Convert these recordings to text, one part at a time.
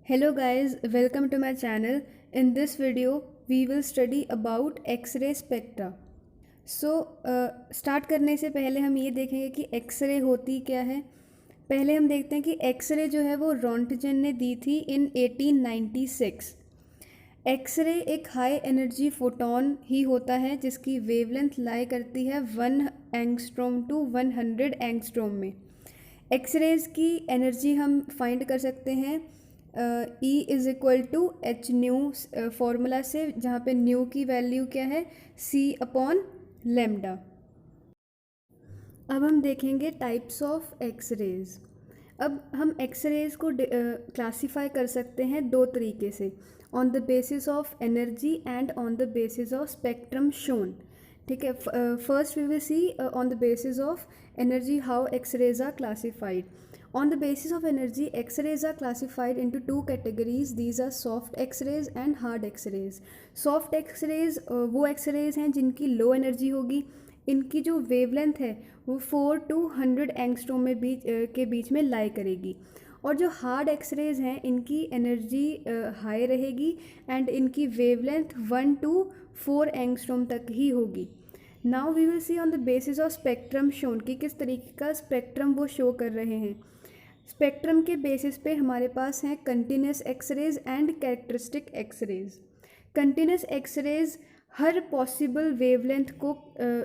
Hello guys, welcome to my channel. In this video, we will study about X-ray spectra. Start करने से पहले हम ये देखेंगे कि एक्सरे होती क्या है। पहले हम देखते हैं कि एक्सरे जो है वो रॉन्टजन ने दी थी इन 1896। एक्सरे एक हाई एनर्जी फोटोन ही होता है जिसकी वेवलेंथ लाई करती है 1 एंगस्ट्रोम टू 100 एंगस्ट्रोम में। एक्सरेज की एनर्जी हम फाइंड कर सकते हैं E is equal to h nu formula से, जहाँ पे न्यू की वैल्यू क्या है सी अपॉन लेमडा। अब हम देखेंगे टाइप्स ऑफ एक्सरेज। अब हम एक्सरेज को क्लासीफाई कर सकते हैं दो तरीके से, on the basis of energy and on the basis of spectrum shown. ठीक है, first we will see on the basis of energy how x-rays are classified. On the basis of energy, x-rays are classified into two categories. These are soft x-rays and hard x-rays. soft x-rays वो x-rays हैं जिनकी low energy होगी, इनकी जो wavelength है वो 4 to 100 angstrom में के बीच में लाई करेगी। और जो हार्ड एक्सरेज हैं इनकी एनर्जी हाई रहेगी एंड इनकी वेवलेंथ 1 to 4 एंगस्ट्रोम तक ही होगी। Now we will see on the basis of spectrum shown कि किस तरीके का स्पेक्ट्रम वो शो कर रहे हैं। स्पेक्ट्रम के बेसिस पे हमारे पास हैं continuous x-rays and characteristic x-rays. Continuous x-rays हर पॉसिबल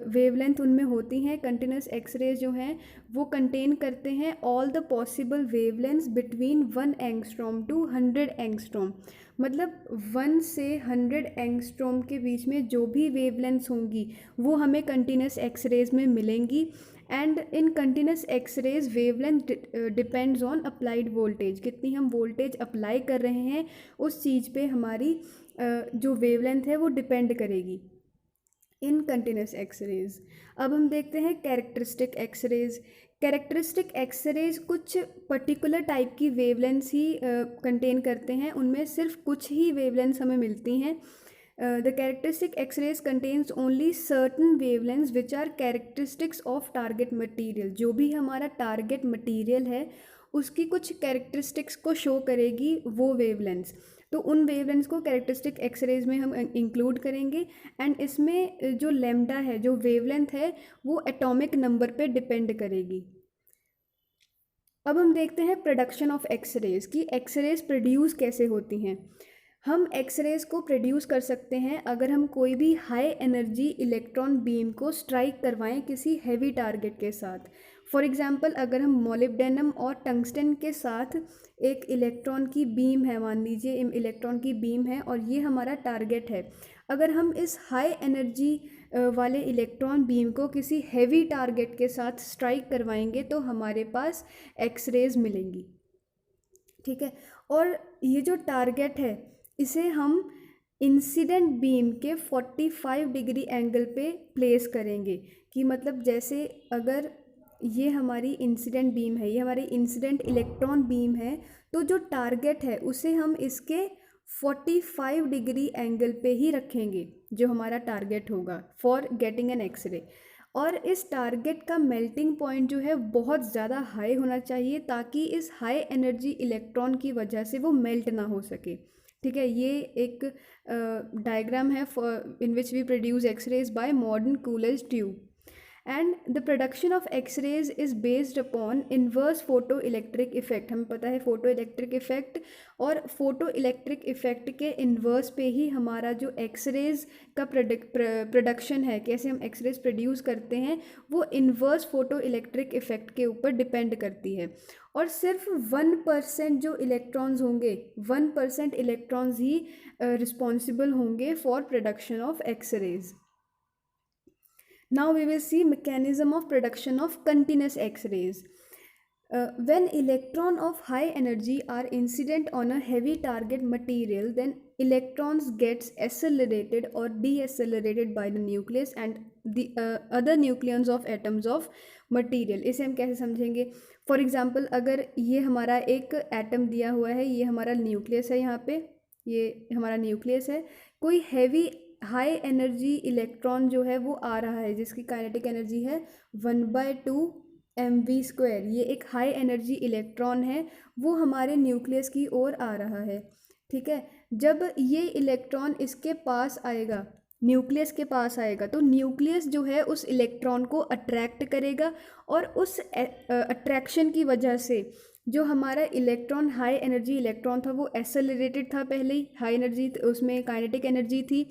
वेवलेंथ उनमें होती हैं। कंटिन्यूस एक्सरेज जो हैं वो कंटेन करते हैं all the possible wavelengths between 1 angstrom to 100 angstrom. मतलब 1 से 100 एंगस्ट्रोम के बीच में जो भी वेवलेंथ्स होंगी वो हमें कंटिन्यूस एक्सरेज में मिलेंगी। And in continuous x-rays wavelength depends on applied voltage, कितनी हम वोल्टेज अप्लाई कर रहे हैं उस चीज़ पे हमारी जो वेवलेंथ है वो डिपेंड करेगी इन कंटिन्यूस एक्सरेज। अब हम देखते हैं कैरेक्टरिस्टिक एक्सरेज। कैरेक्टरिस्टिक एक्सरेज कुछ पर्टिकुलर टाइप की वेवलेंथ्स ही कंटेन करते हैं, उनमें सिर्फ कुछ ही वेवलेंथ्स हमें मिलती हैं। The characteristic x-rays contains only certain wavelengths which are characteristics of target material. जो भी हमारा टारगेट मटीरियल है उसकी कुछ कैरेक्टरिस्टिक्स को शो करेगी वो वेवलेंथ्स, तो उन वेवलेंथ्स को कैरेक्टरिस्टिक एक्सरेज में हम इंक्लूड करेंगे। एंड इसमें जो लेमडा है, जो वेवलेंथ है, वो एटॉमिक नंबर पे डिपेंड करेगी। अब हम देखते हैं प्रोडक्शन ऑफ एक्सरेज कि एक्सरेज प्रोड्यूस कैसे होती हैं। हम एक्सरेज को प्रोड्यूस कर सकते हैं अगर हम कोई भी हाई एनर्जी इलेक्ट्रॉन बीम को स्ट्राइक करवाएं किसी हैवी टारगेट के साथ। फॉर एग्जांपल, अगर हम मोलिब्डेनम और टंगस्टन के साथ एक इलेक्ट्रॉन की बीम है, मान लीजिए इलेक्ट्रॉन की बीम है और ये हमारा टारगेट है, अगर हम इस हाई एनर्जी वाले इलेक्ट्रॉन बीम को किसी हैवी टारगेट के साथ स्ट्राइक करवाएंगे तो हमारे पास एक्सरेज मिलेंगी। ठीक है, और ये जो टारगेट है इसे हम इंसिडेंट बीम के 45 डिग्री एंगल पे प्लेस करेंगे। कि मतलब जैसे अगर ये हमारी इंसिडेंट बीम है, ये हमारी इंसिडेंट इलेक्ट्रॉन बीम है, तो जो टारगेट है उसे हम इसके 45 डिग्री एंगल पे ही रखेंगे जो हमारा टारगेट होगा फॉर गेटिंग एन एक्सरे। और इस टारगेट का मेल्टिंग पॉइंट जो है बहुत ज़्यादा हाई होना चाहिए ताकि इस हाई एनर्जी इलेक्ट्रॉन की वजह से वो मेल्ट ना हो सके। ठीक है, ये एक डायग्राम है in which we produce X-rays by modern Coolidge tube. And the production of X-rays is based upon inverse photo electric effect. हमें पता है फोटो इलेक्ट्रिक इफेक्ट, और फोटो इलेक्ट्रिक इफेक्ट के इन्वर्स पे ही हमारा जो एक्सरेज का प्रोडक्शन है, कैसे हम एक्सरेज प्रोड्यूस करते हैं, वो इन्वर्स फोटो इलेक्ट्रिक इफेक्ट के ऊपर डिपेंड करती है। और सिर्फ 1% जो इलेक्ट्रॉन्स होंगे, 1% इलेक्ट्रॉन्स ही रिस्पॉन्सिबल होंगे for production of x-rays. Now we will see mechanism of production of continuous X-rays. When electron of high energy are incident on a heavy target material, then electrons gets accelerated or deaccelerated by the nucleus and the other nucleons of atoms of material. इसे हम कैसे समझेंगे? For example, अगर ये हमारा एक atom दिया हुआ है, ये हमारा न्यूक्लियस है, यहाँ पे ये हमारा न्यूक्लियस है, कोई हैवी हाई एनर्जी इलेक्ट्रॉन जो है वो आ रहा है जिसकी काइनेटिक एनर्जी है 1/2 mv², ये एक हाई एनर्जी इलेक्ट्रॉन है, वो हमारे न्यूक्लियस की ओर आ रहा है। ठीक है, जब ये इलेक्ट्रॉन इसके पास आएगा, न्यूक्लियस के पास आएगा, तो न्यूक्लियस जो है उस इलेक्ट्रॉन को अट्रैक्ट करेगा, और उस अट्रैक्शन की वजह से जो हमारा इलेक्ट्रॉन, हाई एनर्जी इलेक्ट्रॉन था, वो एक्सेलरेटेड था, पहले ही हाई एनर्जी, उसमें काइनेटिक एनर्जी थी,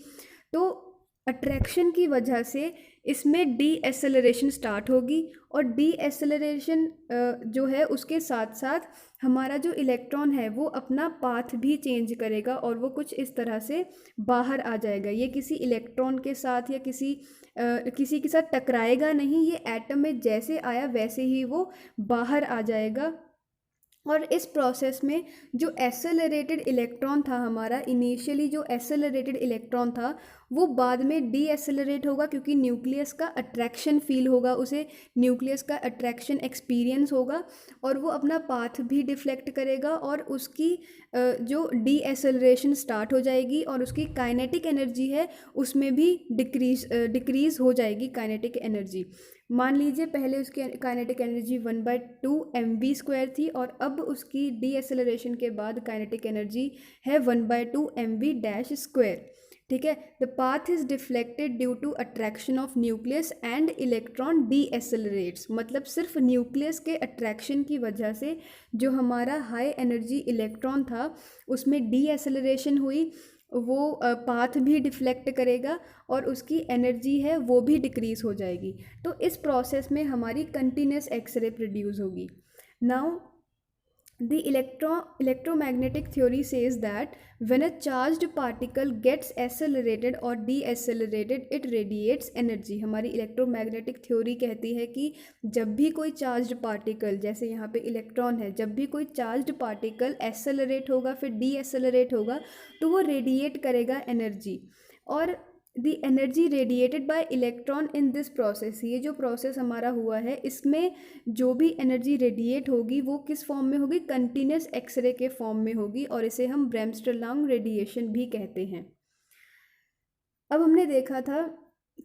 तो अट्रैक्शन की वजह से इसमें डी एसेलरेशन स्टार्ट होगी, और डी एसेलरेशन जो है उसके साथ साथ हमारा जो इलेक्ट्रॉन है वो अपना पाथ भी चेंज करेगा, और वो कुछ इस तरह से बाहर आ जाएगा। ये किसी इलेक्ट्रॉन के साथ या किसी के साथ टकराएगा नहीं, ये एटम में जैसे आया वैसे ही वो बाहर आ जाएगा। और इस प्रोसेस में जो एसेलरेटेड इलेक्ट्रॉन था हमारा, इनिशियली जो एसेलरेटेड इलेक्ट्रॉन था, वो बाद में डी एसेलरेट होगा, क्योंकि न्यूक्लियस का अट्रैक्शन फील होगा उसे, न्यूक्लियस का अट्रैक्शन एक्सपीरियंस होगा, और वो अपना पाथ भी डिफ्लेक्ट करेगा, और उसकी जो डी एसेलरेशन स्टार्ट हो जाएगी, और उसकी काइनेटिक एनर्जी है उसमें भी डिक्रीज़ हो जाएगी काइनेटिक एनर्जी। मान लीजिए पहले उसकी काइनेटिक एनर्जी 1/2 mv² थी, और अब उसकी डी एसेलरेशन के बाद काइनेटिक एनर्जी है 1/2 mv-²। ठीक है, the path is deflected due to attraction of nucleus and electron decelerates. मतलब सिर्फ न्यूक्लियस के अट्रैक्शन की वजह से जो हमारा हाई एनर्जी इलेक्ट्रॉन था उसमें डी एसेलरेशन हुई, वो पाथ भी डिफ्लेक्ट करेगा, और उसकी एनर्जी है वो भी डिक्रीज़ हो जाएगी। तो इस प्रोसेस में हमारी कंटिन्यूस एक्सरे प्रोड्यूस होगी। Now the electromagnetic theory says that when a charged particle gets accelerated or deaccelerated, it radiates energy। हमारी इलेक्ट्रोमैग्नेटिक थ्योरी कहती है कि जब भी कोई चार्ज्ड पार्टिकल, जैसे यहाँ पे इलेक्ट्रॉन है, जब भी कोई चार्ज्ड पार्टिकल एसेलरेट होगा फिर डीएसेलरेट होगा, तो वो रेडिएट करेगा एनर्जी। और the energy radiated bye electron in this process, ये जो प्रोसेस हमारा हुआ है इसमें जो भी एनर्जी रेडिएट होगी वो किस फॉर्म में होगी, कंटिन्यूस एक्सरे के फॉर्म में होगी, और इसे हम ब्रेमस्टरलॉन्ग रेडिएशन भी कहते हैं। अब हमने देखा था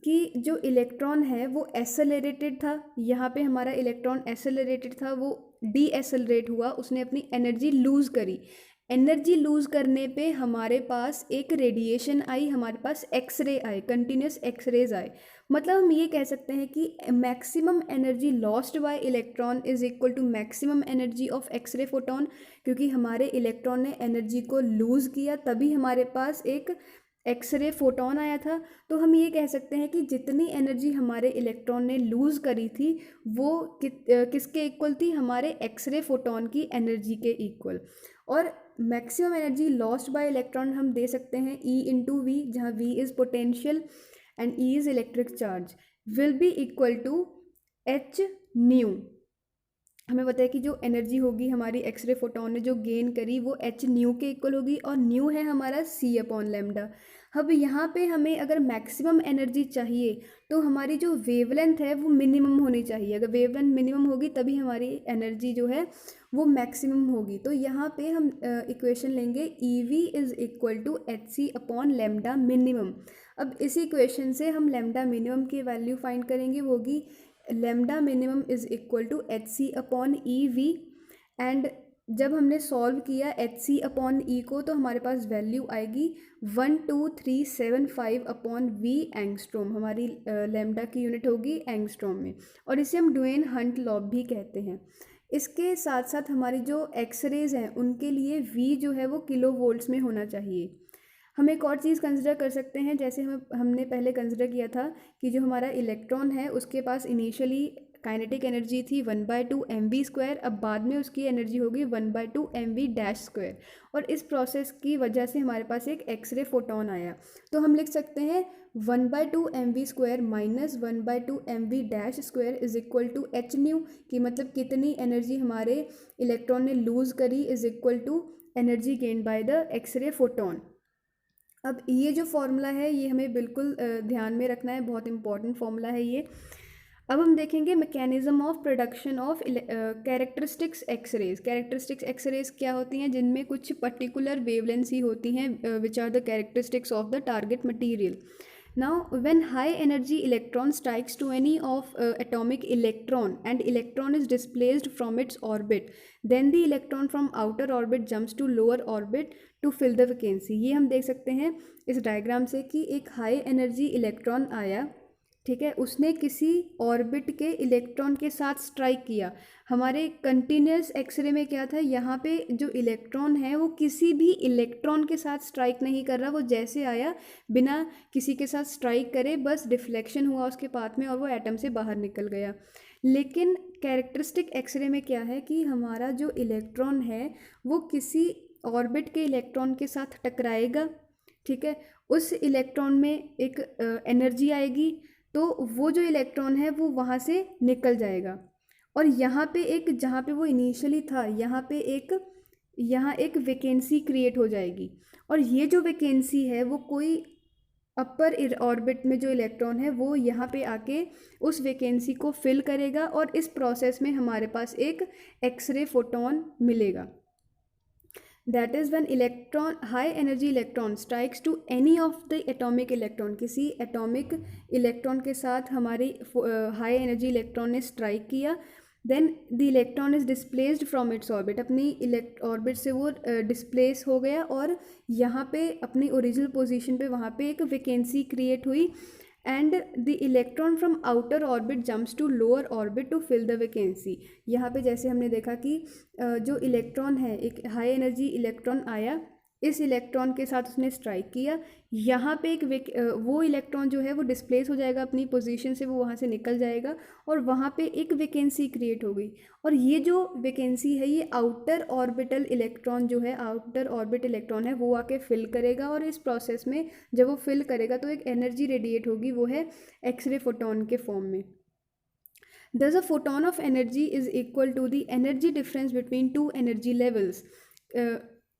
कि जो इलेक्ट्रॉन है वो एसेलरेटेड था, यहाँ पे हमारा इलेक्ट्रॉन एसेलरेटेड था, वो डी एसेलरेट हुआ, उसने अपनी एनर्जी लूज़ करी। एनर्जी लूज़ करने पे हमारे पास एक रेडिएशन आई, हमारे पास एक्सरे आए, कंटिन्यूस एक्सरेज आए। मतलब हम ये कह सकते हैं कि maximum energy lost by electron is equal to maximum energy of x-ray photon, क्योंकि हमारे इलेक्ट्रॉन ने एनर्जी को लूज़ किया तभी हमारे पास एक एक्सरे फोटोन आया था। तो हम ये कह सकते हैं कि जितनी एनर्जी हमारे इलेक्ट्रॉन ने लूज़ करी थी वो किसके इक्वल थी, हमारे एक्सरे फोटोन की एनर्जी के इक्वल। और maximum energy lost by electron हम दे सकते हैं E/V, जहाँ V is potential and E is electric charge, will be equal to h nu. हमें पता है कि जो एनर्जी होगी हमारी एक्सरे फोटोन ने जो गेन करी वो h न्यू के इक्वल होगी, और न्यू है हमारा c/λ। अब यहाँ पे हमें अगर मैक्सिमम एनर्जी चाहिए तो हमारी जो वेवलेंथ है वो मिनिमम होनी चाहिए। अगर वेवलेंथ मिनिमम होगी तभी हमारी एनर्जी जो है वो मैक्सिमम होगी। तो यहाँ पे हम इक्वेशन लेंगे EV is equal to hc/λ minimum. अब इस इक्वेशन से हम लैम्डा मिनिमम की वैल्यू फाइंड करेंगे, वो होगी lambda minimum is equal to hc/EV। And जब हमने सॉल्व किया hc/E को तो हमारे पास वैल्यू आएगी 12375/V एंगस्ट्रोम। हमारी लैम्डा की यूनिट होगी एंगस्ट्रोम में, और इसे हम ड्वेन हंट लॉ भी कहते हैं। इसके साथ साथ हमारी जो एक्सरेज हैं उनके लिए V जो है वो किलो वोल्ट्स में होना चाहिए। हम एक और चीज़ कंसिडर कर सकते हैं, जैसे हमने पहले कंसिडर किया था कि जो हमारा इलेक्ट्रॉन है उसके पास इनिशियली काइनेटिक एनर्जी थी 1/2 mv², अब बाद में उसकी एनर्जी होगी 1/2 mv-², और इस प्रोसेस की वजह से हमारे पास एक एक्सरे फोटोन आया। तो हम लिख सकते हैं 1/2 mv² minus 1/2 mv-² is equal to h nu, कि मतलब कितनी एनर्जी हमारे इलेक्ट्रॉन ने लूज़ करी is equal to energy gain by the x-ray photon. अब ये जो फॉर्मूला है ये हमें बिल्कुल ध्यान में रखना है, बहुत इंपॉर्टेंट फॉर्मूला है ये। अब हम देखेंगे mechanism of production of characteristics x-rays. Characteristics x-rays क्या होती हैं, जिनमें कुछ पर्टिकुलर वेवलेंस ही होती हैं which are the characteristics of the target material. Now when high energy electron strikes to any of atomic electron and electron is displaced from its orbit, then the electron from outer orbit jumps to lower orbit to fill the vacancy. ये हम देख सकते हैं इस diagram से कि एक high energy electron आया, ठीक है, उसने किसी ऑर्बिट के इलेक्ट्रॉन के साथ स्ट्राइक किया। हमारे कंटिन्यूस एक्सरे में क्या था, यहाँ पे जो इलेक्ट्रॉन है वो किसी भी इलेक्ट्रॉन के साथ स्ट्राइक नहीं कर रहा, वो जैसे आया बिना किसी के साथ स्ट्राइक करे बस डिफ्लेक्शन हुआ उसके पाथ में और वो एटम से बाहर निकल गया। लेकिन कैरेक्टरिस्टिक एक्सरे में क्या है कि हमारा जो इलेक्ट्रॉन है वो किसी ऑर्बिट के इलेक्ट्रॉन के साथ टकराएगा, ठीक है, उस इलेक्ट्रॉन में एक एनर्जी आएगी, तो वो जो इलेक्ट्रॉन है वो वहाँ से निकल जाएगा और यहाँ पे एक, जहाँ पे वो इनिशियली था, यहाँ एक वैकेंसी क्रिएट हो जाएगी और ये जो वैकेंसी है वो कोई अपर ऑर्बिट में जो इलेक्ट्रॉन है वो यहाँ पे आके उस वैकेंसी को फिल करेगा और इस प्रोसेस में हमारे पास एक एक्सरे फोटोन मिलेगा। That is when electron, high energy electron strikes to any of the atomic electron, किसी एटॉमिक इलेक्ट्रॉन के साथ हमारी हाई एनर्जी इलेक्ट्रॉन ने स्ट्राइक किया, then the electron is displaced from its orbit, अपनी ऑर्बिट से वो डिस्प्लेस हो गया और यहाँ पे अपनी ओरिजिनल पोजीशन पे वहाँ पे एक वैकेंसी क्रिएट हुई and the electron from outer orbit jumps to lower orbit to fill the vacancy. यहाँ पे जैसे हमने देखा कि जो इलेक्ट्रॉन है, एक हाई एनर्जी इलेक्ट्रॉन आया, इस इलेक्ट्रॉन के साथ उसने स्ट्राइक किया, यहाँ पे वो इलेक्ट्रॉन जो है वो डिस्प्लेस हो जाएगा अपनी पोजीशन से, वो वहाँ से निकल जाएगा और वहाँ पे एक वैकेंसी क्रिएट हो गई और ये जो वैकेंसी है ये आउटर ऑर्बिटल इलेक्ट्रॉन जो है, आउटर ऑर्बिट इलेक्ट्रॉन है, वो आके फिल करेगा और इस प्रोसेस में जब वो फिल करेगा तो एक एनर्जी रेडिएट होगी, वो है एक्सरे फोटोन के फॉर्म में। Thus a photon of energy is equal to the energy difference between two energy levels.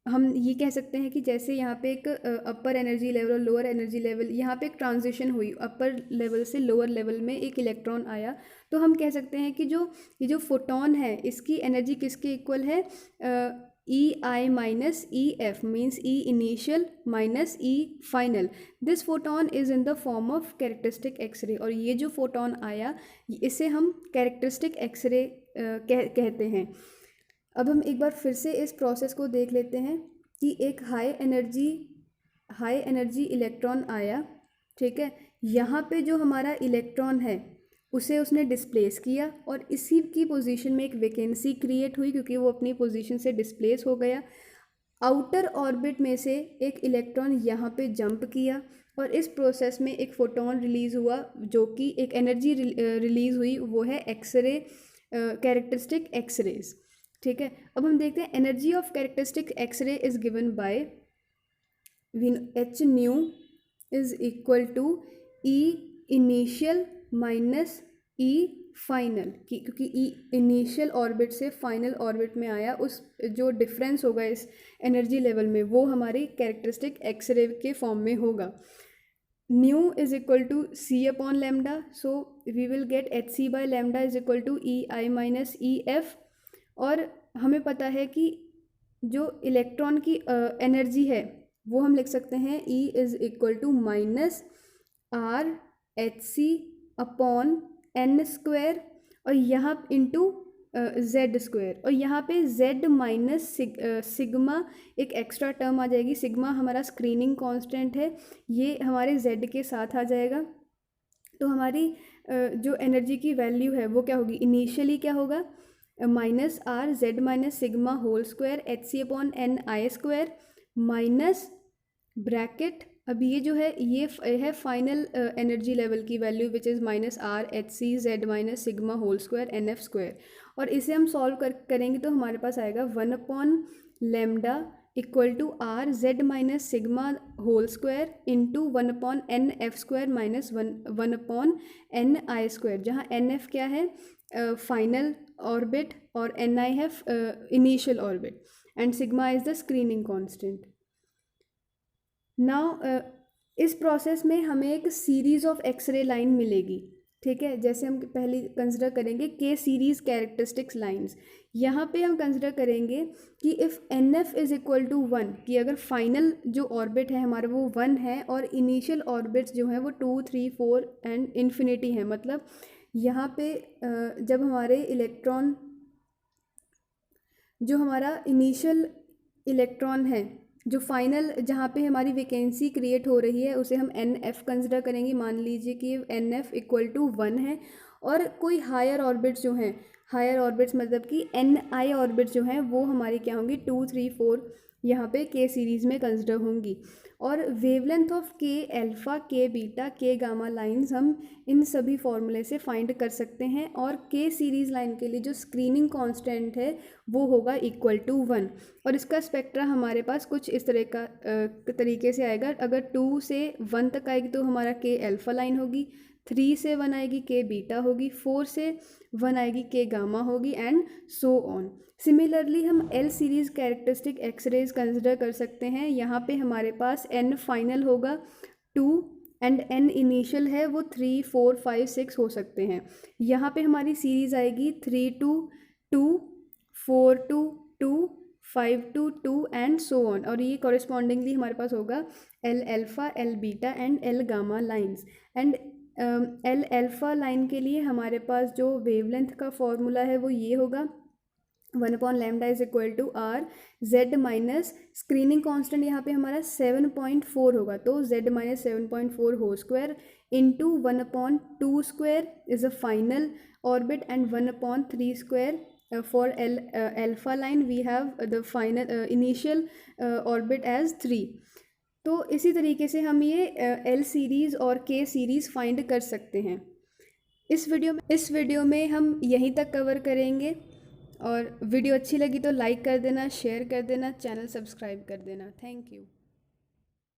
हम ये कह सकते हैं कि जैसे यहाँ पे एक अपर एनर्जी लेवल और लोअर एनर्जी लेवल, यहाँ पे एक ट्रांजिशन हुई, अपर लेवल से लोअर लेवल में एक इलेक्ट्रॉन आया, तो हम कह सकते हैं कि ये जो फोटोन है इसकी एनर्जी किसके इक्वल है, E I minus E f, means E initial minus E final. This photon is in the form of characteristic X-ray और ये जो फोटोन आया इसे हम कैरेक्टरिस्टिक एक्सरे कहते हैं। अब हम एक बार फिर से इस प्रोसेस को देख लेते हैं कि एक हाई एनर्जी इलेक्ट्रॉन आया, ठीक है, यहाँ पे जो हमारा इलेक्ट्रॉन है उसे उसने डिस्प्लेस किया और इसी की पोजीशन में एक वैकेंसी क्रिएट हुई क्योंकि वो अपनी पोजीशन से डिस्प्लेस हो गया। आउटर ऑर्बिट में से एक इलेक्ट्रॉन यहाँ पे जंप किया और इस प्रोसेस में एक फोटोन रिलीज़ हुआ, जो कि एक एनर्जी रिलीज़ हुई, वो है एक्सरे, कैरेक्टरिस्टिक एक्सरेज, ठीक है। अब हम देखते हैं energy of characteristic x-ray is given by h nu is equal to E initial minus E final, क्योंकि ई इनिशियल ऑर्बिट से फाइनल ऑर्बिट में आया, उस जो डिफरेंस होगा इस एनर्जी लेवल में वो हमारी कैरेक्टरिस्टिक एक्सरे के फॉर्म में होगा। Nu is equal to c upon lambda, so we will get h c by lambda is equal to E I minus E F. और हमें पता है कि जो इलेक्ट्रॉन की एनर्जी है वो हम लिख सकते हैं E is equal to minus R h c upon n square और यहाँ इंटू जेड स्क्वायर, और यहाँ पे जेड माइनस सिग्मा एक एक्स्ट्रा टर्म आ जाएगी। सिग्मा हमारा स्क्रीनिंग कांस्टेंट है, ये हमारे जेड के साथ आ जाएगा। तो हमारी जो एनर्जी की वैल्यू है वो क्या होगी, इनिशियली क्या होगा, minus R Z minus sigma whole square h c upon n i square minus bracket, अब ये जो है ये है फाइनल एनर्जी लेवल की value which is minus R h c Z minus sigma whole square n f square, और इसे हम सॉल्व करेंगे तो हमारे पास आएगा 1 upon lambda equal to R Z minus sigma whole square into 1 upon n f square minus 1 upon n i square, जहाँ n f क्या है, फाइनल ऑर्बिट, और एन आई है initial orbit, and sigma is the screening constant. Now इस process में हमें एक series of x ray line मिलेगी, ठीक है। जैसे हम पहले कंसिडर करेंगे के सीरीज़ कैरेक्टरिस्टिक्स लाइंस। यहाँ पे हम कंसिडर करेंगे कि if n f is equal to 1, कि अगर फाइनल जो ऑर्बिट है हमारा वो 1 है और इनिशियल ऑर्बिट्स जो हैं वो 2, 3, 4 एंड इन्फिनिटी है। मतलब यहाँ पे जब हमारे इलेक्ट्रॉन, जो हमारा इनिशियल इलेक्ट्रॉन है, जो फाइनल जहाँ पे हमारी वैकेंसी क्रिएट हो रही है, उसे हम एन एफ कंसिडर करेंगे। मान लीजिए कि एन एफ इक्वल टू 1 है और कोई हायर ऑर्बिट्स जो हैं, हायर ऑर्बिट्स मतलब कि एन आई ऑर्बिट्स जो हैं वो हमारी क्या होंगी, 2, 3, 4 यहाँ पे के सीरीज़ में कंसिडर होंगी। और वेवलेंथ ऑफ के अल्फ़ा, के बीटा, के गामा लाइंस हम इन सभी फॉर्मूले से फाइंड कर सकते हैं। और के सीरीज़ लाइन के लिए जो स्क्रीनिंग कांस्टेंट है वो होगा इक्वल टू 1। और इसका स्पेक्ट्रा हमारे पास कुछ इस तरह का तरीके से आएगा। अगर 2 से 1 तक आएगी तो हमारा के अल्फ़ा लाइन होगी, 3 से 1 आएगी के बीटा होगी, 4 से 1 आएगी के गामा होगी, एंड सो ऑन। सिमिलरली हम L series characteristic x-rays consider कर सकते हैं। यहाँ पे हमारे पास एन फाइनल होगा 2 एंड एन इनिशियल है वो 3, 4, 5, 6 हो सकते हैं। यहाँ पे हमारी सीरीज़ आएगी 3 to 2, 4 to 2, 5 to 2 and so on. और ये कॉरेस्पॉन्डिंगली हमारे पास होगा L alpha, L beta and L gamma lines. And L alpha line के लिए हमारे पास जो वेवलेंथ का फॉर्मूला है वो ये होगा, 1/λ is equal to R Z minus screening constant यहाँ पे हमारा 7.4 होगा, तो z minus 7.4 whole square into 1/2 square is a final orbit and 1/3 square for L alpha line we have the final initial orbit as 3। तो इसी तरीके से हम ये एल सीरीज़ और के सीरीज़ फाइंड कर सकते हैं। इस वीडियो में हम यहीं तक कवर करेंगे। और वीडियो अच्छी लगी तो लाइक कर देना, शेयर कर देना, चैनल सब्सक्राइब कर देना। Thank you.